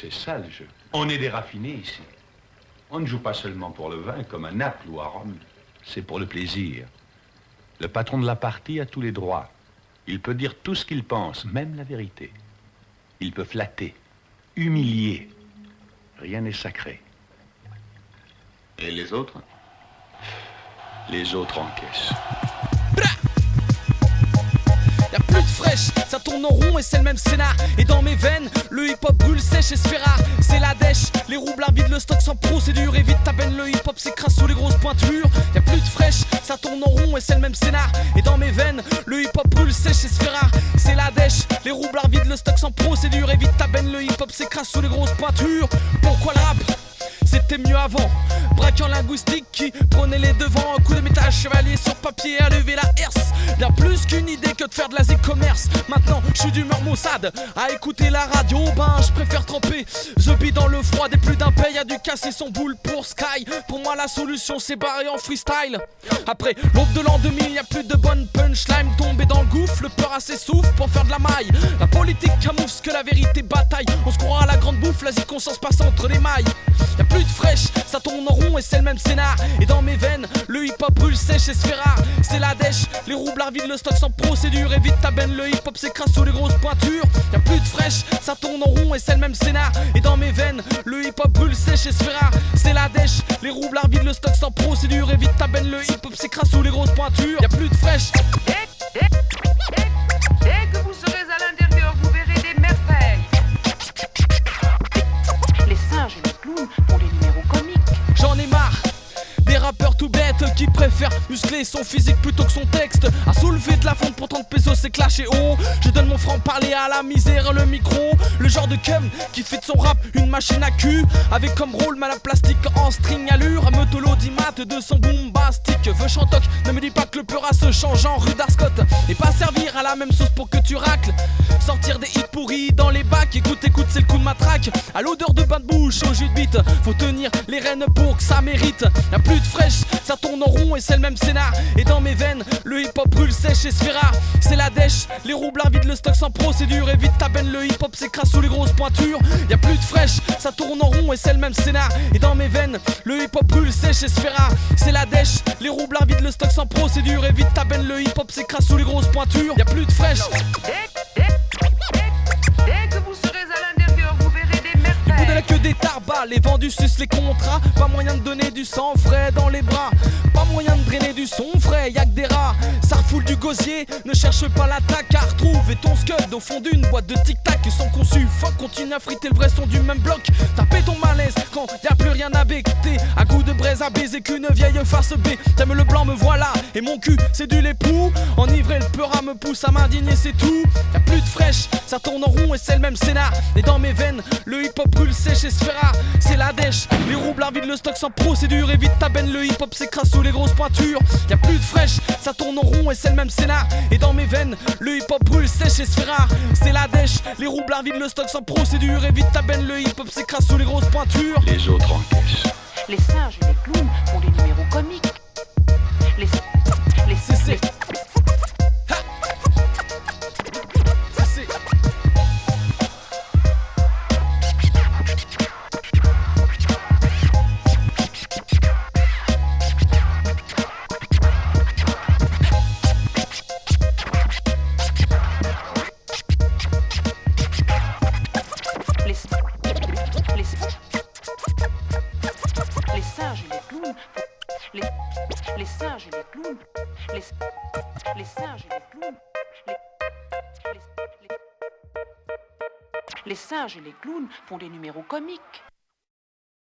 C'est ça le jeu. On est des raffinés ici. On ne joue pas seulement pour le vin, comme à Naples ou à Rome. C'est pour le plaisir. Le patron de la partie a tous les droits. Il peut dire tout ce qu'il pense, même la vérité. Il peut flatter, humilier. Rien n'est sacré. Et les autres? Les autres encaissent. Y'a plus de fraîche, ça tourne en rond et c'est le même scénar. Et dans mes veines, le hip-hop brûle sèche et se fait rare. C'est la dèche, les roublards vident le stock sans procédure. Évite ta peine, le hip-hop s'écrase sous les grosses pointures. Y'a plus de fraîche, ça tourne en rond et c'est le même scénar. Et dans mes veines, le hip-hop brûle sèche et se fait rare. C'est la dèche, les roublards vident le stock sans procédure. Évite ta peine, le hip-hop s'écrase sous les grosses pointures. Pourquoi le rap? C'était mieux avant. Braquant linguistique qui prenait les devants. Coup de métal chevalier sur papier à lever la herse. Bien plus qu'une idée que de faire de la z-commerce. Maintenant je suis d'humeur maussade à écouter la radio. Ben je préfère tremper The Beat dans le froid. Des plus d'un paye a dû casser son boule pour Sky. Pour moi la solution c'est barrer en freestyle. Après l'aube de l'an 2000 y'a plus de bonnes punchlines. Tombé dans le gouffre, le peur assez souffle pour faire de la maille. La politique camoufle que la vérité bataille. On se croira à la grande bouffe, la z-conscience passe entre les mailles. Y'a plus de fraîche, ça tourne en rond et c'est le même scénar. Et dans mes veines, le hip-hop brûle sèche et se fait rare. C'est la dèche, les roublards vident le stock sans procédure. Évite ta benne, le hip-hop s'écrase sous les grosses pointures. Y'a plus de fraîche, ça tourne en rond et c'est le même scénar. Et dans mes veines, le hip-hop brûle sèche et se fait rare. C'est la dèche, les roublards vident le stock sans procédure. Évite ta benne, le hip-hop s'écrase sous les grosses pointures. Y'a plus de fraîche. Dès que vous serez à l'intérieur, vous verrez des merveilles. Les singes et les clowns font des numéros comiques. J'en ai marre des rappeurs tout bêtes qui préfèrent muscler son physique plutôt que son texte. À soulever de la fonte pour 30 pesos c'est clash et oh. Je donne mon franc-parler à la misère le micro. Le genre de cum qui fait de son rap une machine à cul. Avec comme rôle mal à plastique en string allure. Meutolo dimat de son bombastique. Veux chantoc, ne me dis pas que le peur se change en rue d'Arscott. Et pas servir à la même sauce pour que tu racles. Sortir des hits pourris dans les bacs. Écoute, c'est le coup de matraque. À l'odeur de bain de bouche au jus de bite. Faut tenir les rênes pour que ça mérite. Y'a plus de fraîche, ça tourne en rond et c'est le même scénar. Et dans mes veines, le hip-hop brûle sèche et se fait rare. C'est la dèche, les roublards vident le stock sans procédure. Évite ta benne, le hip-hop s'écrase sous les grosses pointures. Y'a plus de fraîche, ça tourne en rond et c'est le même scénar. Et dans mes veines, le hip-hop brûle sèche et se fait rare. C'est la dèche, les roublards vident le stock sans procédure. Évite ta benne, le hip-hop s'écrase sous les grosses pointures. Y'a plus de fraîche. Dès que vous serez à l'intérieur, vous verrez des merveilles. Du bout de la queue des tarbas, les vendus sucent les contrats. Pas moyen de donner du sang frais dans les bras. Pas moyen de drainer du son frais, y'a que des rats. Ça refoule du gosier, ne cherche pas l'attaque à retrouver ton scud au fond d'une boîte de tic-tac. Sans qu'on suffoque, continue à friter le vrai son du même bloc. Taper ton malaise quand y'a plus rien à becter. À goût de braise à baiser qu'une vieille farce B. T'aimes le blanc, me voilà, et mon cul c'est du l'époux. Enivré, le peur me pousse à m'indigner, c'est tout. Y'a plus de fraîche, ça tourne en rond et c'est le même scénar. Et dans mes veines, le hip-hop brûle sèche et se fait rare. C'est la dèche, les roublards vident le stock sans procédure. Évite ta benne, le hip-hop s'écrase sous les grosses pointures. Y'a plus de fraîche, ça tourne en rond et c'est le même scénar. Et dans mes veines, le hip-hop brûle sèche et se fait rare. C'est la dèche, les roublards vident le stock sans procédure. Évite ta benne, le hip-hop s'écrase sous les grosses pointures. Les autres encaissent. Les singes et les clowns font des numéros comiques. Les C'est les singes et les clowns. Les singes et les clowns. Les singes et les clowns. Les singes et les clowns font des numéros comiques.